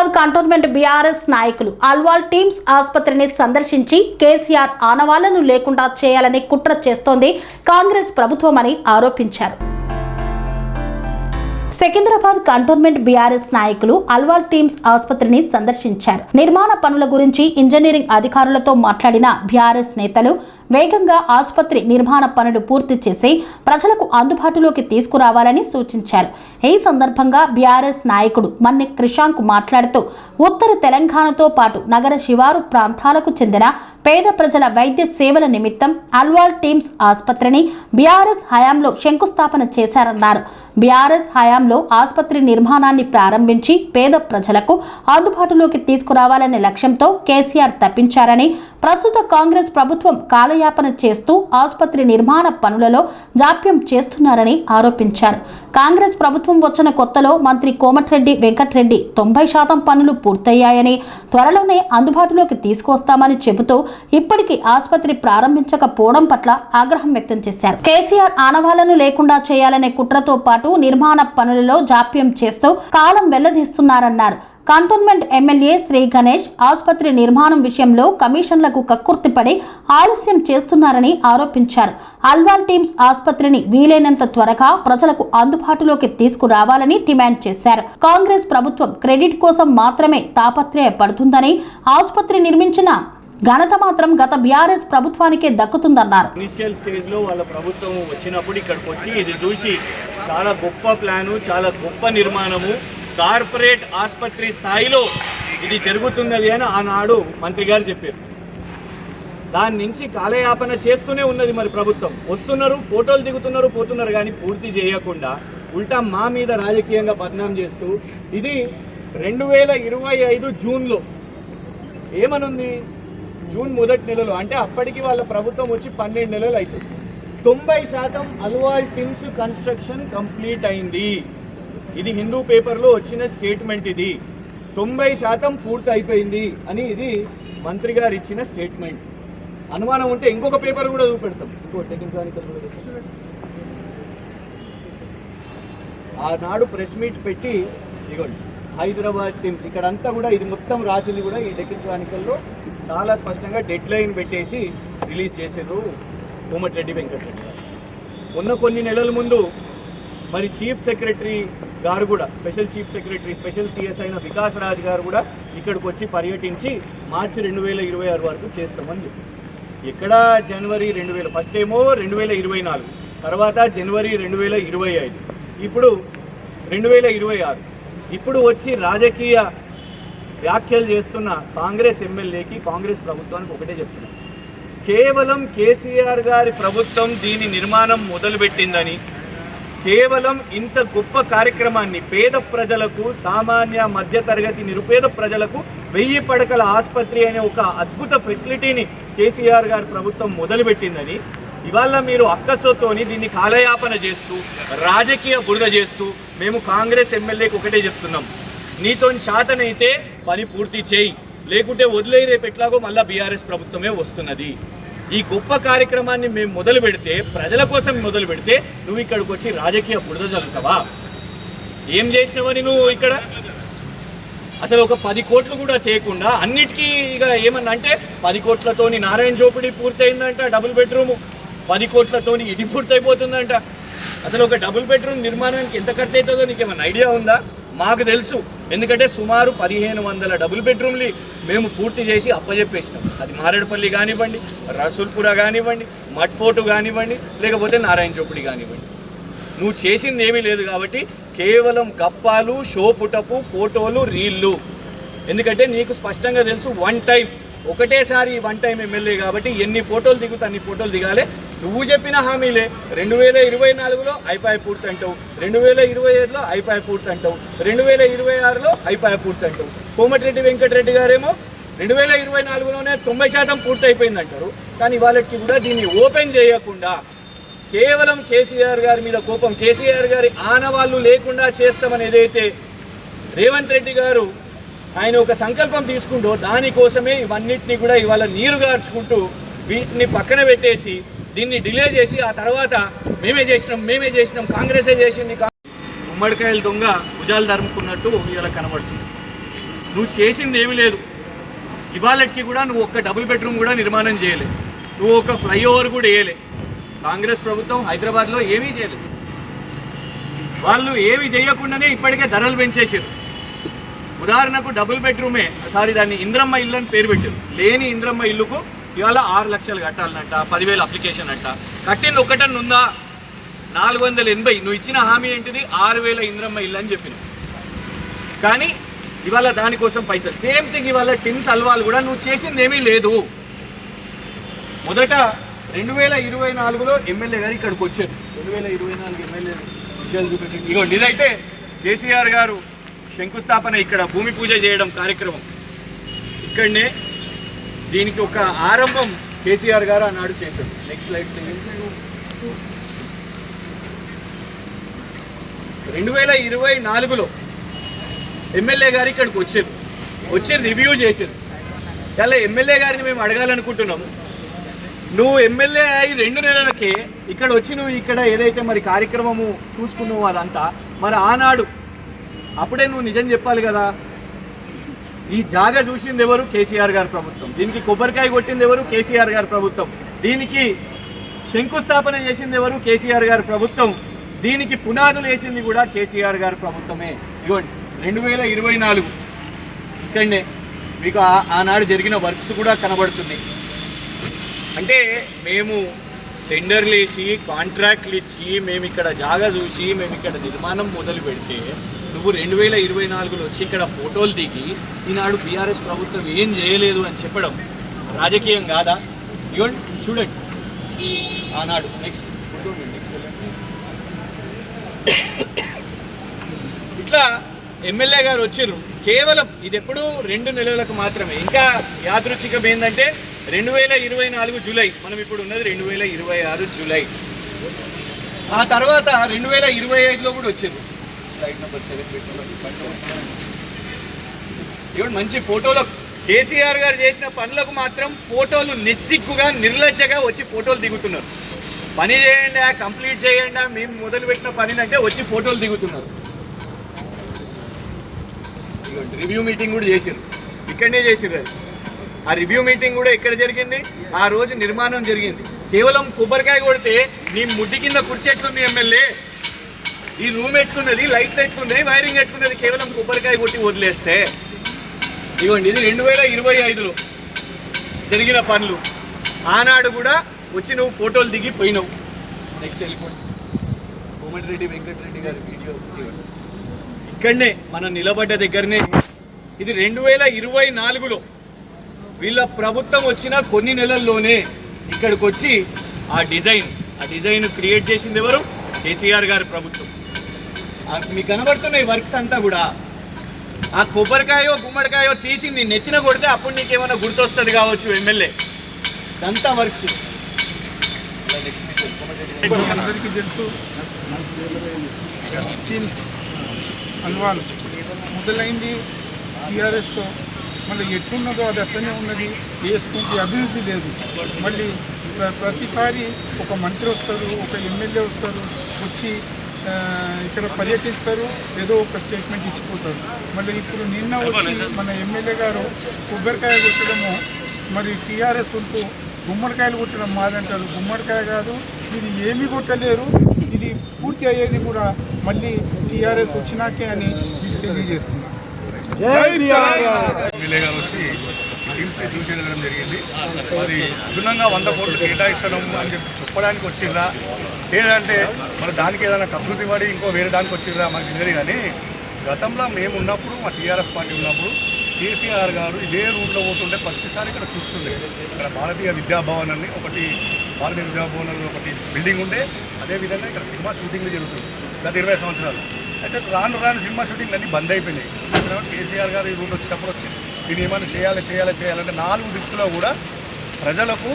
Secunderabad cantonment BRS నాయకులు Alwal teams ఆసుపత్రిని సందర్శించి కేసీఆర్ ఆనవాళ్లను లేకుండా చేయాలని కుట్ర చేస్తోంది కాంగ్రెస్ ప్రభుత్వమని ఆరోపించారు. సికింద్రాబాద్ కంటోన్మెంట్ బీఆర్ఎస్ నాయకులు అల్వాల్ టీమ్స్ ఆసుపత్రిని సందర్శించారు. నిర్మాణ పనుల గురించి ఇంజనీరింగ్ అధికారులతో మాట్లాడిన బీఆర్ఎస్ నేతలు వేగంగా ఆసుపత్రి నిర్మాణ పనులు పూర్తి చేసి ప్రజలకు అందుబాటులోకి తీసుకురావాలని సూచించారు. ఈ సందర్భంగా బీఆర్ఎస్ నాయకుడు మన్నె క్రిషాంక్ మాట్లాడుతూ ఉత్తర తెలంగాణతో పాటు నగర శివారు ప్రాంతాలకు చెందిన పేద ప్రజల వైద్య సేవల నిమిత్తం అల్వాల్ టీమ్స్ ఆసుపత్రిని బీఆర్ఎస్ హయాంలో శంకుస్థాపన చేశారన్నారు. బీఆర్ఎస్ హయాంలో ఆసుపత్రి నిర్మాణాన్ని ప్రారంభించి పేద ప్రజలకు అందుబాటులోకి తీసుకురావాలనే లక్ష్యంతో కేసీఆర్ తప్పించారని, ప్రస్తుత కాంగ్రెస్ ప్రభుత్వం కాలయాపన చేస్తూ ఆసుపత్రి నిర్మాణ పనులలో జాప్యం చేస్తున్నారని ఆరోపించారు. కాంగ్రెస్ ప్రభుత్వం వచ్చిన కొత్తలో మంత్రి కోమటిరెడ్డి వెంకటరెడ్డి 90% పనులు పూర్తయ్యాయని, త్వరలోనే అందుబాటులోకి తీసుకొస్తామని చెబుతూ ఇప్పటికీ ఆసుపత్రి ప్రారంభించకపోవడం పట్ల ఆగ్రహం వ్యక్తం చేశారు. కేసీఆర్ ఆనవాళ్లను లేకుండా చేయాలనే కుట్రతో పాటు నిర్మాణ పనులలో జాప్యం చేస్తూ కాలం వెల్లదీస్తున్నారన్నారు. కంటోన్మెంట్ ఎమ్మెల్యే శ్రీ గణేష్ ఆసుపత్రి నిర్మాణం విషయంలో కమిషన్లకు కక్కుర్తిపడి ఆలస్యం చేస్తున్నారని ఆరోపించారు. అల్వాల్ టీమ్స్ ఆసుపత్రిని వీలైనంత త్వరగా ప్రజలకు అందుబాటులోకి తీసుకురావాలని డిమాండ్ చేశారు. కాంగ్రెస్ ప్రభుత్వం క్రెడిట్ కోసం మాత్రమే తాపత్రయపడుతుందని, ఆసుపత్రి నిర్మించిన ఘనత మాత్రం గత బీఆర్ఎస్ ప్రభుత్వానికే దక్కుతుందన్నారు. ఇనిషియల్ స్టేజ్ లో వాళ్ళ ప్రభుత్వం వచ్చినప్పుడు ఇక్కడికి వచ్చి ఇది చూసి చాలా గొప్ప ప్లాను, చాలా గొప్ప నిర్మాణము, కార్పొరేట్ ఆసుపత్రి స్థాయిలో ఇది జరుగుతున్నది అని ఆనాడు మంత్రి గారు చెప్పారు. దాని నుంచి కాలయాపన చేస్తూనే ఉన్నది మరి ప్రభుత్వం. వస్తున్నారు, ఫోటోలు దిగుతున్నారు, పోతున్నారు, కానీ పూర్తి చేయకుండా ఉల్టా మా మీద రాజకీయంగా బద్నాం చేస్తూ ఇది 2025 జూన్లో ఏమనుంది, జూన్ మొదటి నెలలో, అంటే అప్పటికి వాళ్ళ ప్రభుత్వం వచ్చి 12 నెలలు అవుతుంది. 90% అల్వాల్ టీమ్స్ కన్స్ట్రక్షన్ కంప్లీట్ అయింది. ఇది హిందూ పేపర్లో వచ్చిన స్టేట్మెంట్. ఇది 90% పూర్తి అయిపోయింది అని ఇది మంత్రి గారు ఇచ్చిన స్టేట్మెంట్. అనుమానం ఉంటే ఇంకొక పేపర్ కూడా చూపెడతాం, ఇంకో టెక్నికల్ కూడా చూపెడతాం. ఆనాడు ప్రెస్ మీట్ పెట్టి ఇదిగోండి హైదరాబాద్ టీమ్స్ ఇక్కడంతా కూడా ఇది మొత్తం రాసింది కూడా ఈ టెక్నికల్లో చాలా స్పష్టంగా డెడ్ లైన్ పెట్టేసి రిలీజ్ చేశారు కోమటిరెడ్డి వెంకటరెడ్డి గారు. ఉన్న కొన్ని నెలల ముందు మరి చీఫ్ సెక్రటరీ గారు కూడా, special chief secretary, special CS అయిన వికాస్ రాజ్ గారు కూడా ఇక్కడికి వచ్చి పర్యటించి మార్చి 2026 వరకు చేస్తామని చెప్పి, ఇక్కడ జనవరి 2000 ఫస్ట్ ఏమో 2024, తర్వాత జనవరి 2025, ఇప్పుడు 2026. ఇప్పుడు వచ్చి రాజకీయ వ్యాఖ్యలు చేస్తున్న కాంగ్రెస్ ఎమ్మెల్యేకి, కాంగ్రెస్ ప్రభుత్వానికి ఒకటే చెప్తున్నారు, కేవలం కేసీఆర్ గారి ప్రభుత్వం దీని నిర్మాణం మొదలుపెట్టిందని, కేవలం ఇంత గొప్ప కార్యక్రమాన్ని పేద ప్రజలకు, సామాన్య మధ్యతరగతి నిరుపేద ప్రజలకు 1000 పడకల ఆసుపత్రి అనే ఒక అద్భుత ఫెసిలిటీని కేసీఆర్ గారి ప్రభుత్వం మొదలుపెట్టిందని, ఇవాళ మీరు అక్కసోతోని దీన్ని కాలయాపన చేస్తూ రాజకీయ బురద చేస్తూ మేము కాంగ్రెస్ ఎమ్మెల్యేకి ఒకటే చెప్తున్నాం, నీతో చాతనైతే పని పూర్తి చేయి, లేకుంటే వదిలే, రేపు ఎట్లాగో మళ్ళీ బీఆర్ఎస్ ప్రభుత్వమే వస్తున్నది. ఈ గొప్ప కార్యక్రమాన్ని మేము మొదలు పెడితే, ప్రజల కోసం మొదలు పెడితే నువ్వు ఇక్కడికి వచ్చి రాజకీయ బురద జరుగుతావా? ఏం చేసినావని నువ్వు ఇక్కడ అసలు ఒక 10 కోట్లు కూడా తేకుండా అన్నిటికీ ఇక ఏమన్నా అంటే 10 కోట్లతోని నారాయణ చౌపడి పూర్తయిందంట, డబుల్ బెడ్రూము 10 కోట్లతోని ఇది పూర్తయిపోతుందంట. అసలు ఒక డబుల్ బెడ్రూమ్ నిర్మాణానికి ఎంత ఖర్చు అవుతుందో నీకేమైనా ఐడియా ఉందా? మాకు తెలుసు, ఎందుకంటే సుమారు 1500 డబుల్ బెడ్రూమ్లు మేము పూర్తి చేసి అప్పచెప్పేసినాం. అది మారేడుపల్లి కానివ్వండి, రసూల్పుర కానివ్వండి, మట్ఫోర్టు కానివ్వండి, లేకపోతే నారాయణ చౌపడి కానివ్వండి. నువ్వు చేసింది ఏమీ లేదు కాబట్టి కేవలం గప్పాలు, షోపుటపు, ఫోటోలు, రీళ్ళు. ఎందుకంటే నీకు స్పష్టంగా తెలుసు, ఒకటేసారి వన్ టైం ఎమ్మెల్యే కాబట్టి ఎన్ని ఫోటోలు దిగుతా అన్ని ఫోటోలు దిగాలి. నువ్వు చెప్పిన హామీలే 2024లో అయిపోయి పూర్తి అంటావు, 2025లో అయిపోయి పూర్తి అంటావు, 2026లో అయిపోయి పూర్తి అంటావు. కోమటిరెడ్డి వెంకటరెడ్డి గారేమో 2024లోనే 90% పూర్తి అయిపోయింది అంటారు. కానీ వాళ్ళకి కూడా దీన్ని ఓపెన్ చేయకుండా కేవలం కేసీఆర్ గారి మీద కోపం, కేసీఆర్ గారి ఆనవాళ్ళు లేకుండా చేస్తామని ఏదైతే రేవంత్ రెడ్డి గారు ఆయన ఒక సంకల్పం తీసుకుంటూ దానికోసమే ఇవన్నిటినీ కూడా ఇవాళ నీరు గార్చుకుంటూ వీటిని పక్కన పెట్టేసి దీన్ని డిలే చేసి ఆ తర్వాత మేమే చేసినాం కాంగ్రెసే చేసింది, ఉమ్మడికాయల దొంగ భుజాలు ధరుముకున్నట్టు ఇలా కనబడుతుంది. నువ్వు చేసింది ఏమీ లేదు. ఇవాళకి కూడా నువ్వు ఒక్క డబుల్ బెడ్రూమ్ కూడా నిర్మాణం చేయలే, నువ్వు ఒక ఫ్లైఓవర్ కూడా వేయలే. కాంగ్రెస్ ప్రభుత్వం హైదరాబాద్లో ఏమీ చేయలేదు. వాళ్ళు ఏమి చేయకుండానే ఇప్పటికే ధరలు పెంచేసారు. ఉదాహరణకు డబుల్ బెడ్రూమే దాన్ని ఇంద్రమ్మ ఇల్లు అని పేరు పెట్టారు. లేని ఇంద్రమ్మ ఇల్లుకు ఇవాళ 6 లక్షలు కట్టాలనంట, 10,000 అప్లికేషన్ అంట. కట్టింది ఒక్కటని ఉందా? 480. నువ్వు ఇచ్చిన హామీ ఏంటిది? 6,000 ఇంద్రమ్మ ఇల్లు అని చెప్పినావు. కానీ ఇవాళ దానికోసం పైసలు. సేమ్ థింగ్ ఇవాళ టిమ్స్ అల్వాల్ కూడా నువ్వు చేసింది ఏమీ లేదు. మొదట 2024లో ఎమ్మెల్యే గారు ఇక్కడికి వచ్చారు. 2024 ఎమ్మెల్యే విషయాలు చూపెట్టండి. ఇదిగోండి, ఇదైతే కేసీఆర్ గారు శంకుస్థాపన, ఇక్కడ భూమి పూజ చేయడం కార్యక్రమం ఇక్కడనే. దీనికి ఒక ఆరంభం కేసీఆర్ గారు ఆనాడు చేశారు. Next slide. 2024లో ఎమ్మెల్యే గారు ఇక్కడికి వచ్చి రివ్యూ చేశారు. అలా ఎమ్మెల్యే గారిని మేము అడగాలనుకుంటున్నాము. నువ్వు ఎమ్మెల్యే అయి 2 నెలలకే ఇక్కడ వచ్చి నువ్వు ఇక్కడ ఏదైతే మరి కార్యక్రమము చూసుకున్నావు అదంతా, మరి ఆనాడు అప్పుడే నువ్వు నిజం చెప్పాలి కదా. ఈ జాగా చూసింది ఎవరు? కేసీఆర్ గారి ప్రభుత్వం. దీనికి కొబ్బరికాయ కొట్టింది ఎవరు? కేసీఆర్ గారి ప్రభుత్వం. దీనికి శంకుస్థాపన చేసింది ఎవరు? కేసీఆర్ గారి ప్రభుత్వం. దీనికి పునాదులు వేసింది కూడా కేసీఆర్ గారి ప్రభుత్వమే. ఇదిగోండి 2024 ఇక్కడనే మీకు ఆనాడు జరిగిన వర్క్స్ కూడా కనబడుతున్నాయి. అంటే మేము టెండర్లు వేసి కాంట్రాక్ట్లు ఇచ్చి మేము ఇక్కడ జాగా చూసి మేము ఇక్కడ నిర్మాణం మొదలు పెడితే నువ్వు 2024లో వచ్చి ఇక్కడ ఫోటోలు దిగి ఈనాడు బీఆర్ఎస్ ప్రభుత్వం ఏం చేయలేదు అని చెప్పడం రాజకీయం కాదా? ఇవ్వండి చూడండి ఆనాడు. నెక్స్ట్ ఇట్లా ఎమ్మెల్యే గారు వచ్చారు. కేవలం ఇది ఎప్పుడు 2 నెలలకు మాత్రమే. ఇంకా యాదృచ్ఛికం ఏంటంటే 2024 జూలై, మనం ఇప్పుడు ఉన్నది 2026 జూలై. ఆ తర్వాత 2025లో కూడా వచ్చారు. స్లైడ్ నెంబర్ 7 ఇవ్వండి. మంచి ఫోటోలు కేసీఆర్ గారు చేసిన పనులకు మాత్రం ఫోటోలు నిస్సిగ్గుగా నిర్లజ్జగా వచ్చి ఫోటోలు దిగుతున్నారు. పని చేయండి, కంప్లీట్ చేయండి, మేము మొదలుపెట్టిన పని అంటే వచ్చి ఫోటోలు దిగుతున్నారు. రివ్యూ మీటింగ్ కూడా చేసారు, ఇక్కడనే చేసారు. అది ఆ రివ్యూ మీటింగ్ కూడా ఎక్కడ జరిగింది? ఆ రోజు నిర్మాణం జరిగింది. కేవలం కొబ్బరికాయ కొడితే నీ ముడ్డి కింద కుర్చీ ఎట్లుంది ఎమ్మెల్యే, ఈ రూమ్ ఎట్లున్నది, లైట్లు ఎట్లున్నాయి, వైరింగ్ ఎట్లున్నది, కేవలం కొబ్బరికాయ కొట్టి వదిలేస్తే. ఇవ్వండి, ఇది 2025లో జరిగిన పనులు. ఆనాడు కూడా వచ్చి నువ్వు ఫోటోలు దిగి పోయినావు. నెక్స్ట్ వెళ్ళిపోండి. కోమటిరెడ్డి వెంకటరెడ్డి గారి వీడియో ఇక్కడనే మనం నిలబడ్డ దగ్గరనే. ఇది 2024లో వీళ్ళ ప్రభుత్వం వచ్చిన కొన్ని నెలల్లోనే ఇక్కడికి వచ్చి ఆ డిజైన్ క్రియేట్ చేసింది ఎవరు? కేసీఆర్ గారి ప్రభుత్వం. మీకు కనబడుతున్నాయి వర్క్స్ అంతా కూడా. ఆ కొబ్బరికాయో గుమ్మడికాయో తీసి నీ నెత్తిన కొడితే అప్పుడు నీకేమైనా గుర్తొస్తుంది కావచ్చు ఎమ్మెల్యే. అంతా వర్క్స్. అందరికీ తెలుసు టీమ్స్ అల్వాల్ మొదలైంది టీఆర్ఎస్తో. మళ్ళీ ఎట్లున్నదో అది అట్లనే ఉన్నది. వేసుకుంటే అభివృద్ధి లేదు. మళ్ళీ ప్రతిసారి ఒక మంత్రి వస్తారు, ఒక ఎమ్మెల్యే వస్తారు, వచ్చి ఇక్కడ పర్యటిస్తారు, ఏదో ఒక స్టేట్మెంట్ ఇచ్చిపోతారు. మళ్ళీ ఇప్పుడు నిన్న వచ్చి మన ఎమ్మెల్యే గారు కొబ్బరికాయ కొట్టడము, మరి టీఆర్ఎస్ వంతు గుమ్మడికాయలు కొట్టడం మాదంటారు. గుమ్మడికాయ కాదు, ఇది ఏమీ కొట్టలేరు. ఇది పూర్తి అయ్యేది కూడా మళ్ళీ టీఆర్ఎస్ వచ్చినాకే అని మీకు తెలియజేస్తున్నారు. ఎమ్మెల్యే గారు వచ్చి టీమ్స్ని చూసి వెళ్ళడం జరిగింది. మరి అదనంగా 100 కోట్లు కేటాయిస్తడం అని చెప్పి చెప్పడానికి వచ్చిర్రా, లేదంటే మరి దానికి ఏదైనా కకృతి పడి ఇంకో వేరే దానికి వచ్చిర్రా మనకి తెలియదు. కానీ గతంలో మేము ఉన్నప్పుడు, మా టీఆర్ఎస్ పార్టీ ఉన్నప్పుడు కేసీఆర్ గారు ఇదే రూట్లో పోతుంటే ప్రతిసారి ఇక్కడ చూస్తుండే. ఇక్కడ భారతీయ విద్యాభవన్ అని ఒకటి, భారతీయ విద్యాభవన్ అని ఒకటి బిల్డింగ్ ఉండే. అదేవిధంగా ఇక్కడ సినిమా షూటింగ్లు జరుగుతుంది గత 20 సంవత్సరాలు. అయితే రాను సినిమా షూటింగ్ అన్నీ బంద్ అయిపోయినాయి. కేసీఆర్ గారు ఈ రూట్ వచ్చినప్పుడు వచ్చి దీన్ని ఏమైనా చేయాలంటే 4 దిక్కులో కూడా ప్రజలకు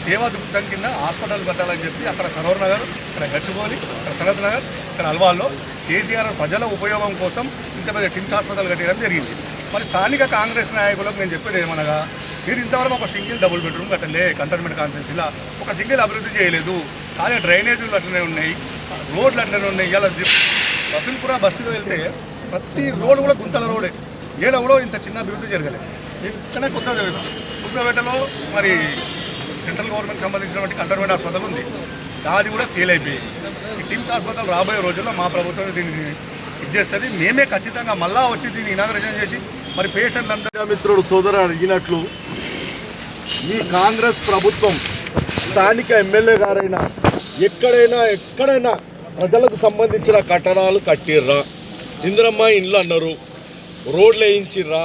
సేవా దృక్పథం కింద హాస్పిటల్ పెట్టాలని చెప్పి అక్కడ సరోవర్ నగర్, ఇక్కడ గచ్చిబౌలి, ఇక్కడ సనత్ నగర్, ఇక్కడ అల్వాల్లో కేసీఆర్ ప్రజల ఉపయోగం కోసం ఇంత పెద్ద టిమ్స్ హాస్పిటల్ కట్టడం జరిగింది. మరి స్థానిక కాంగ్రెస్ నాయకులకు నేను చెప్పేది ఏమనగా, మీరు ఇంతవరకు ఒక సింగిల్ డబుల్ బెడ్రూమ్ కట్టలే. కంటోన్మెంట్ కాన్స్టిట్యూన్సీలో ఒక సింగిల్ అభివృద్ధి చేయలేదు. కానీ డ్రైనేజీలు అట్లనే ఉన్నాయి, రోడ్లు అట్లనే ఉన్నాయి. ఇలా బసంపురా బస్తీలో వెళ్తే ప్రతి రోడ్డు కూడా గుంతల రోడే. ఏడ కూడా ఇంత చిన్న అభివృద్ధి జరగలేదు. ఇక్కడే కొత్తపేటలో మరి సెంట్రల్ గవర్నమెంట్ సంబంధించినటువంటి కంటోన్మెంట్ హాస్పిటల్ ఉంది, అది కూడా ఫెయిల్ అయిపోయింది. ఈ టిమ్స్ హాస్పిటల్ రాబోయే రోజుల్లో మా ప్రభుత్వం దీన్ని ఇచ్చేస్తుంది. మేమే ఖచ్చితంగా మళ్ళా వచ్చి దీన్ని ఇనాగరేషన్ చేసి మరి పేషెంట్లందరూ మిత్రుడు సోదరు అడిగినట్లు ఈ కాంగ్రెస్ ప్రభుత్వం స్థానిక ఎమ్మెల్యే గారైనా ఎక్కడైనా ప్రజలకు సంబంధించిన కట్టడాలు కట్టిర్రా, ఇందిరమ్మ ఇండ్లు అన్నారు, రోడ్లు వేయించిర్రా,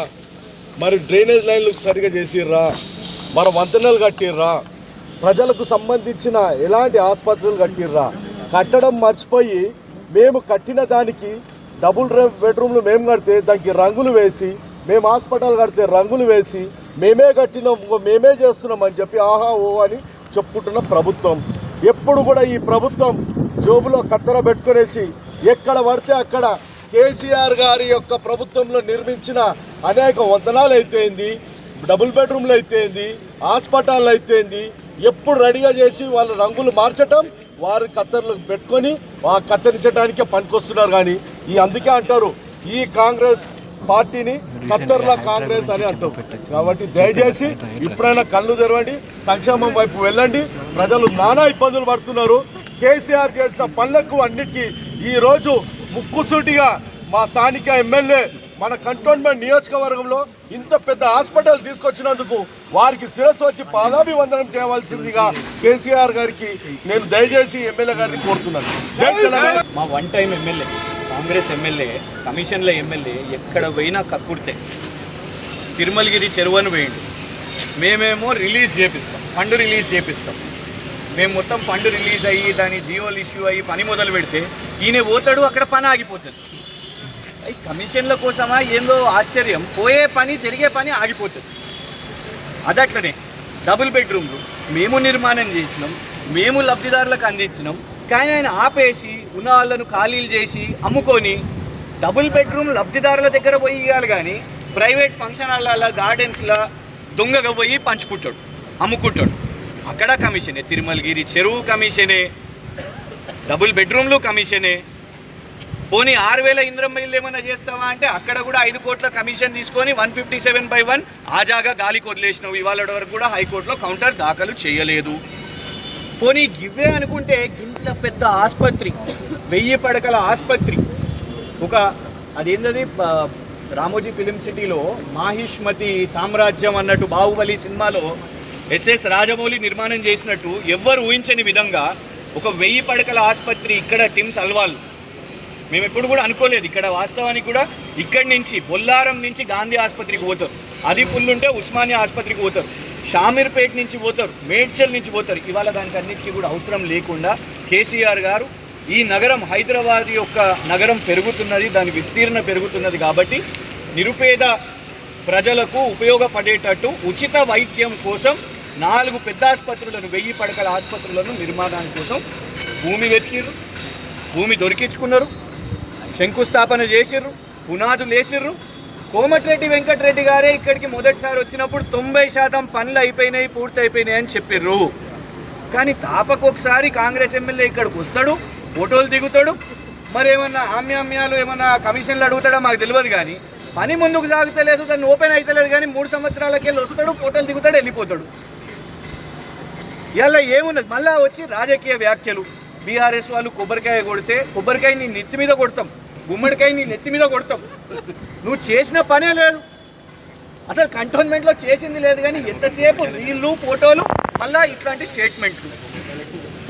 మరి డ్రైనేజ్ లైన్లు సరిగా చేసిర్రా, మరి వంతెనలు కట్టిర్రా, ప్రజలకు సంబంధించిన ఎలాంటి ఆసుపత్రులు కట్టిర్రా? కట్టడం మర్చిపోయి మేము కట్టిన దానికి డబుల్ బెడ్రూమ్లు మేము కడితే దానికి రంగులు వేసి, మేము హాస్పిటల్ కడితే రంగులు వేసి మేమే కట్టినాం మేమే చేస్తున్నాం అని చెప్పి ఆహా ఓ అని చెప్పుకుంటున్న ప్రభుత్వం. ఎప్పుడు కూడా ఈ ప్రభుత్వం జోబులో కత్తెర పెట్టుకునేసి ఎక్కడ పడితే అక్కడ కేసీఆర్ గారి యొక్క ప్రభుత్వంలో నిర్మించిన అనేక వంతనాలు అయితేంది, డబుల్ బెడ్రూమ్లు అయితేంది, హాస్పిటల్ అయితేంది, ఎప్పుడు రెడీగా చేసి వాళ్ళ రంగులు మార్చటం, వారి కత్తెరలు పెట్టుకొని ఆ కత్తిరించడానికే పనికొస్తున్నారు. కానీ అందుకే అంటారు ఈ కాంగ్రెస్ పార్టీని కత్తర్ల కాంగ్రెస్ అని అంటారు. కాబట్టి దయచేసి ఇప్పుడైనా కళ్ళు తెరవండి, సంక్షేమం వైపు వెళ్ళండి. ప్రజలు నానా ఇబ్బందులు పడుతున్నారు. కేసీఆర్ చేసిన పనులకు అన్నిటికీ ఈరోజు ముక్కుసూటిగా మా స్థానిక ఎమ్మెల్యే మన కంటోన్మెంట్ నియోజకవర్గంలో ఇంత పెద్ద హాస్పిటల్ తీసుకొచ్చినందుకు వారికి శిరస్సు వచ్చి పాదాభివందనం చేయవలసిందిగా కేసీఆర్ గారికి నేను దయచేసి ఎమ్మెల్యే గారిని కోరుతున్నాను. జై తెలంగాణ. మా one time MLA, Congress MLA, కమిషన్ల ఎమ్మెల్యే ఎక్కడ పోయినా కక్కుడితే తిరుమలగిరి చెరువును వేయండి, మేమేమో రిలీజ్ చేపిస్తాం, ఫండ్ రిలీజ్ చేపిస్తాం. మేము మొత్తం ఫండ్ రిలీజ్ అయ్యి దాని జియోలు ఇష్యూ అయ్యి పని మొదలు పెడితే ఈయన పోతాడు, అక్కడ పని ఆగిపోతుంది. ఈ కమిషన్ల కోసమా ఏందో ఆశ్చర్యం, పోయే పని జరిగే పని ఆగిపోతుంది. అదట్లనే డబుల్ బెడ్రూమ్లు మేము నిర్మాణం చేసినాం, మేము లబ్ధిదారులకు అందించినాం. కానీ ఆయన ఆపేసి ఉన్న వాళ్ళను ఖాళీలు చేసి అమ్ముకొని డబుల్ బెడ్రూమ్ లబ్ధిదారుల దగ్గర పోయి ఇవ్వాలి, కానీ ప్రైవేట్ ఫంక్షన్ హాల్ల గార్డెన్స్లో దొంగగా పోయి పంచుకుంటాడు, అమ్ముకుంటాడు. అక్కడ కమిషనే, తిరుమలగిరి చెరువు కమిషనే, డబుల్ బెడ్రూమ్లు కమిషనే. పోనీ 6,000 ఇంద్రమ్మ ఇల్లు ఏమైనా చేస్తావా అంటే అక్కడ కూడా 5 కోట్ల కమిషన్ తీసుకొని 157/1 ఆ జాగా గాలికి వదిలేసినావు. ఇవాళ వరకు కూడా హైకోర్టులో కౌంటర్ దాఖలు చేయలేదు. పోనీ గివ్వే అనుకుంటే ఇంత పెద్ద ఆసుపత్రి, 1000 పడకల ఆసుపత్రి, ఒక అదేంటది రామోజీ ఫిలిం సిటీలో మాహిష్మతి సామ్రాజ్యం అన్నట్టు బాహుబలి సినిమాలో ఎస్ఎస్ రాజమౌళి నిర్మాణం చేసినట్టు ఎవ్వరు ఊహించని విధంగా ఒక 1000 పడకల ఆసుపత్రి ఇక్కడ టిమ్స్ అల్వాల్. మేము ఎప్పుడు కూడా అనుకోలేదు. ఇక్కడ వాస్తవానికి కూడా ఇక్కడి నుంచి బొల్లారం నుంచి గాంధీ ఆసుపత్రికి పోతారు, అది ఫుల్ ఉంటే ఉస్మానియా ఆసుపత్రికి పోతారు, షామీర్పేట్ నుంచి పోతారు, మేడ్చల్ నుంచి పోతారు. ఇవాళ దానికి అన్నిటికీ కూడా అవసరం లేకుండా కేసీఆర్ గారు ఈ నగరం హైదరాబాద్ యొక్క నగరం పెరుగుతున్నది, దాని విస్తీర్ణ పెరుగుతున్నది కాబట్టి నిరుపేద ప్రజలకు ఉపయోగపడేటట్టు ఉచిత వైద్యం కోసం 4 పెద్ద ఆసుపత్రులను, 1000 పడకల ఆసుపత్రులను నిర్మాణానికి కోసం భూమి వెతికిర్రు, భూమి దొరికించుకున్నారు, శంకుస్థాపన చేసిర్రు, పునాదులు వేసిర్రు. కోమటిరెడ్డి వెంకటరెడ్డి గారే ఇక్కడికి మొదటిసారి వచ్చినప్పుడు 90% పనులు అయిపోయినాయి, పూర్తి అయిపోయినాయి అని చెప్పిర్రు. కానీ తాపకొకసారి కాంగ్రెస్ ఎమ్మెల్యే ఇక్కడికి వస్తాడు, ఫోటోలు దిగుతాడు, మరి ఏమన్నా ఆమ్యామ్యాలు ఏమన్నా కమిషన్లు అడుగుతాడో మాకు తెలియదు. కానీ పని ముందుకు సాగుతలేదు, దాన్ని ఓపెన్ అవుతలేదు. కానీ 3 సంవత్సరాలకి వెళ్ళి వస్తాడు, ఫోటోలు దిగుతాడు, వెళ్ళిపోతాడు. ఇలా ఏమున్నది? మళ్ళీ వచ్చి రాజకీయ వ్యాఖ్యలు. బీఆర్ఎస్ వాళ్ళు కొబ్బరికాయ కొడితే కొబ్బరికాయ నీ నెత్తి మీద కొడతాం, గుమ్మడికాయ నీ నెత్తి మీద కొడతాం. నువ్వు చేసిన పనే లేదు, అసలు కంటోన్మెంట్లో చేసింది లేదు. కానీ ఎంతసేపు రీళ్ళు, ఫోటోలు, మళ్ళీ ఇట్లాంటి స్టేట్మెంట్లు.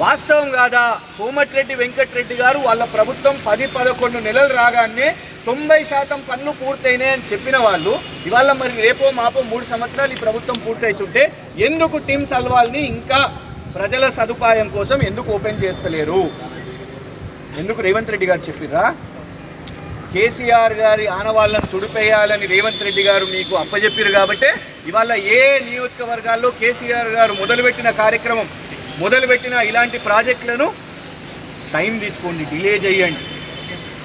వాస్తవం కాదా? కోమటిరెడ్డి వెంకటరెడ్డి గారు వాళ్ళ ప్రభుత్వం 10-11 నెలలు రాగానే 90% పనులు పూర్తయినాయని చెప్పిన వాళ్ళు ఇవాళ మరి రేపో మాపో 3 సంవత్సరాలు ఈ ప్రభుత్వం పూర్తవుతుంటే ఎందుకు టిమ్స్ అల్వాల్ని ఇంకా ప్రజల సదుపాయం కోసం ఎందుకు ఓపెన్ చేస్తలేరు? ఎందుకు రేవంత్ రెడ్డి గారు చెప్పిర్రా? కేసీఆర్ గారి ఆనవాళ్ళను తుడిపేయాలని రేవంత్ రెడ్డి గారు మీకు అప్పచెప్పారు కాబట్టి ఇవాళ ఏ నియోజకవర్గాల్లో కేసీఆర్ గారు మొదలుపెట్టిన కార్యక్రమం, మొదలుపెట్టిన ఇలాంటి ప్రాజెక్టులను టైం తీసుకోండి, డిలే చేయండి.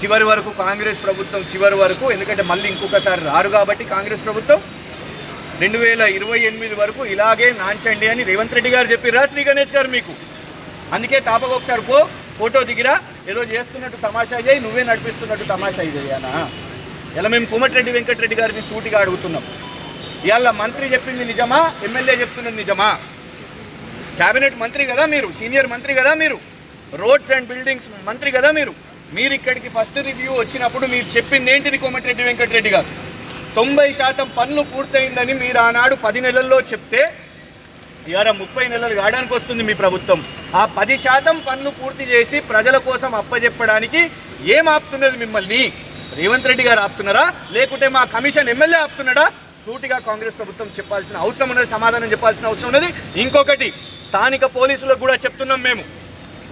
చివరి వరకు కాంగ్రెస్ ప్రభుత్వం చివరి వరకు, ఎందుకంటే మళ్ళీ ఇంకొకసారి రారు కాబట్టి కాంగ్రెస్ ప్రభుత్వం 2028 వరకు ఇలాగే నాంచండి అని రేవంత్ రెడ్డి గారు చెప్పిర్రా శ్రీ గణేష్ గారు మీకు? అందుకే తాపకొకసారి ఫోటో దిగిరా, ఏదో చేస్తున్నట్టు తమాషా చేయి, నువ్వే నడిపిస్తున్నట్టు తమాషా చేయనా? ఇలా మేము కోమటిరెడ్డి వెంకటరెడ్డి గారిని సూటిగా అడుగుతున్నాం. ఇవాళ మంత్రి చెప్పింది నిజమా, ఎమ్మెల్యే చెప్తున్నది నిజమా? క్యాబినెట్ మంత్రి కదా మీరు, సీనియర్ మంత్రి కదా మీరు, రోడ్స్ అండ్ బిల్డింగ్స్ మంత్రి కదా మీరు. మీరు ఇక్కడికి ఫస్ట్ రివ్యూ వచ్చినప్పుడు మీరు చెప్పింది ఏంటిది? కోమటిరెడ్డి వెంకటరెడ్డి గారు 90% పనులు పూర్తయిందని మీరు ఆనాడు 10 నెలల్లో చెప్తే ఇవాళ 30 నెలలు కావడానికి వస్తుంది మీ ప్రభుత్వం. ఆ 10% పనులు పూర్తి చేసి ప్రజల కోసం అప్పచెప్పడానికి ఏం ఆపుతున్నది మిమ్మల్ని? రేవంత్ రెడ్డి గారు ఆపుతున్నారా, లేకుంటే మా కమిషన్ ఎమ్మెల్యే ఆపుతున్నాడా? సూటిగా కాంగ్రెస్ ప్రభుత్వం చెప్పాల్సిన అవసరం ఉన్నది, సమాధానం చెప్పాల్సిన అవసరం ఉన్నది. ఇంకొకటి, స్థానిక పోలీసులకు కూడా చెప్తున్నాం మేము,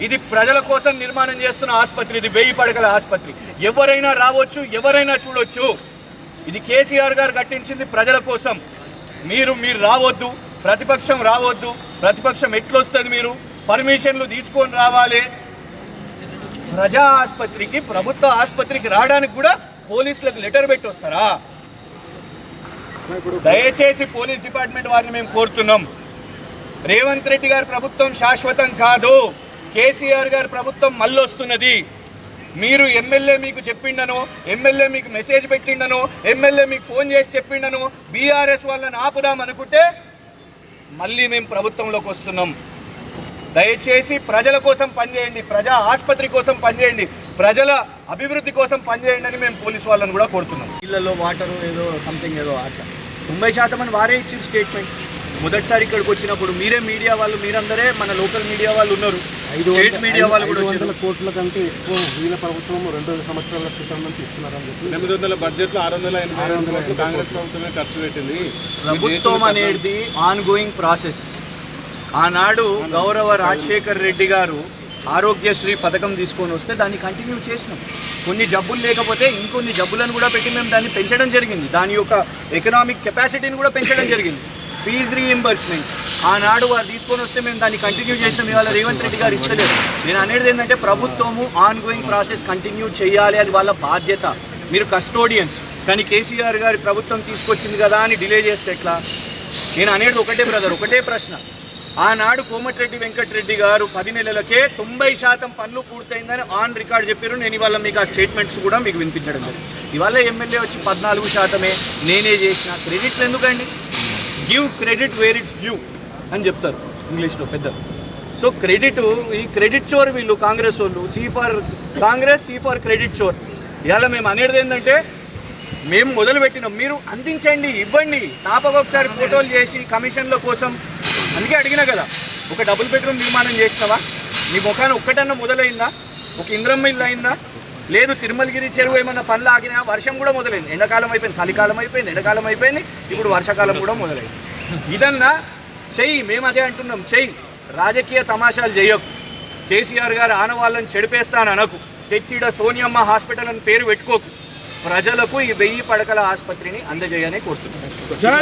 ఇది ప్రజల కోసం నిర్మాణం చేస్తున్న ఆసుపత్రి, ఇది 1000 పడకల ఆసుపత్రి. ఎవరైనా రావచ్చు, ఎవరైనా చూడొచ్చు. ఇది కేసీఆర్ గారు కట్టించింది ప్రజల కోసం. మీరు రావద్దు, ప్రతిపక్షం రావద్దు. ప్రతిపక్షం ఎట్లొస్తుంది? మీరు పర్మిషన్లు తీసుకొని రావాలి. ప్రజా ఆసుపత్రికి, ప్రభుత్వ ఆసుపత్రికి రావడానికి కూడా పోలీసులకు లెటర్ పెట్టి వస్తారా? దయచేసి పోలీస్ డిపార్ట్మెంట్ వారిని మేము కోరుతున్నాం. రేవంత్ రెడ్డి గారి ప్రభుత్వం శాశ్వతం కాదు, కేసీఆర్ గారి ప్రభుత్వం మళ్ళొస్తున్నది. మీరు ఎమ్మెల్యే మీకు చెప్పిండను, ఎమ్మెల్యే మీకు మెసేజ్ పెట్టిండను, ఎమ్మెల్యే మీకు ఫోన్ చేసి చెప్పిండను, బీఆర్ఎస్ వాళ్ళని ఆపుదాం అనుకుంటే మళ్ళీ మేము ప్రభుత్వంలోకి వస్తున్నాం. దయచేసి ప్రజల కోసం పనిచేయండి, ప్రజా ఆసుపత్రి కోసం పనిచేయండి, ప్రజల అభివృద్ధి కోసం పనిచేయండి అని మేము పోలీసు వాళ్ళని కూడా కోరుతున్నాం. ఇళ్లలో వాటరు ఏదో సంథింగ్ ఏదో అట్లా 90% అని వారే ఇచ్చిన స్టేట్మెంట్. మొదటిసారి ఇక్కడికి వచ్చినప్పుడు మీరే మీడియా వాళ్ళు, మీరందరే మన లోకల్ మీడియా వాళ్ళు ఉన్నారు, స్టేట్ మీడియా వాళ్ళు కూడా వచ్చారు. 500 కోట్ల కంటే ఎక్కువ వీళ్ళ ప్రభుత్వం 2 సంవత్సరాల క్రితం నుంచి ఇస్తున్నారని చెప్పి 800 బడ్జెట్లో 680 కోట్లు కాంగ్రెస్ ప్రభుత్వమే ఖర్చు పెట్టింది. ప్రభుత్వం అనేది ఆన్ గోయింగ్ ప్రాసెస్. ఆనాడు గౌరవ రాజశేఖర్ రెడ్డి గారు ఆరోగ్యశ్రీ పథకం తీసుకొని వస్తే దాన్ని కంటిన్యూ చేసినాం. కొన్ని జబ్బులు లేకపోతే ఇంకొన్ని జబ్బులను కూడా పెట్టి మేము దాన్ని పెంచడం జరిగింది. దాని యొక్క ఎకనామిక్ కెపాసిటీని కూడా పెంచడం జరిగింది. ఫీజు రీఇంబర్స్మెంట్ ఆనాడు వారు తీసుకొని వస్తే మేము దాన్ని కంటిన్యూ చేసినాం. ఇవాళ రేవంత్ రెడ్డి గారు ఇస్తలేదు. నేను అనేది ఏంటంటే ప్రభుత్వము ఆన్ గోయింగ్ ప్రాసెస్ కంటిన్యూ చేయాలి, అది వాళ్ళ బాధ్యత. మీరు కస్టోడియన్స్. కానీ కేసీఆర్ గారి ప్రభుత్వం తీసుకొచ్చింది కదా అని డిలే చేస్తే ఎట్లా? నేను అనేది ఒకటే బ్రదర్, ఒకటే ప్రశ్న. ఆనాడు కోమటిరెడ్డి వెంకటరెడ్డి గారు 10 నెలలకే 90% పనులు పూర్తయిందని ఆన్ రికార్డ్ చెప్పారు. నేను ఇవాళ మీకు ఆ స్టేట్మెంట్స్ కూడా మీకు వినిపించడం జరిగింది. ఇవాళ ఎమ్మెల్యే వచ్చి 14% నేనే చేసిన. క్రెడిట్లు ఎందుకండి? Give credit where it's due అని చెప్తారు ఇంగ్లీష్లో పెద్దలు. సో క్రెడిట్, ఈ క్రెడిట్ చోర్ వీళ్ళు కాంగ్రెస్ వాళ్ళు. C for Congress, C for credit చోర్. ఇవాళ మేము అనేది ఏంటంటే మేము మొదలుపెట్టినాం, మీరు అందించండి, ఇవ్వండి. తాపకొకసారి ఫోటోలు చేసి కమిషన్ల కోసం. అందుకే అడిగినా కదా, ఒక డబుల్ బెడ్రూమ్ నిర్మాణం చేసినావా? నీ ముఖాన్ని ఒక్కటన్నా మొదలైందా? ఒక ఇంద్రమ్మ ఇల్లు అయిందా? లేదు. తిరుమలగిరి చెరువు ఏమన్నా పనులు ఆగినా? వర్షం కూడా మొదలైంది. ఎండాకాలం అయిపోయింది, చలికాలం అయిపోయింది, ఎండాకాలం అయిపోయింది, ఇప్పుడు వర్షాకాలం కూడా మొదలైంది. ఇదన్నా చెయ్యి. మేము అదే అంటున్నాం, చెయ్యి. రాజకీయ తమాషాలు చేయకు. కేసీఆర్ గారు ఆనవాళ్ళని చెడిపేస్తాను అనకు. తెచ్చిడ సోనియమ్మ హాస్పిటల్ అని పేరు పెట్టుకోకు. ప్రజలకు ఈ 1000 పడకల ఆసుపత్రిని అందజేయని కోరుతున్నాను.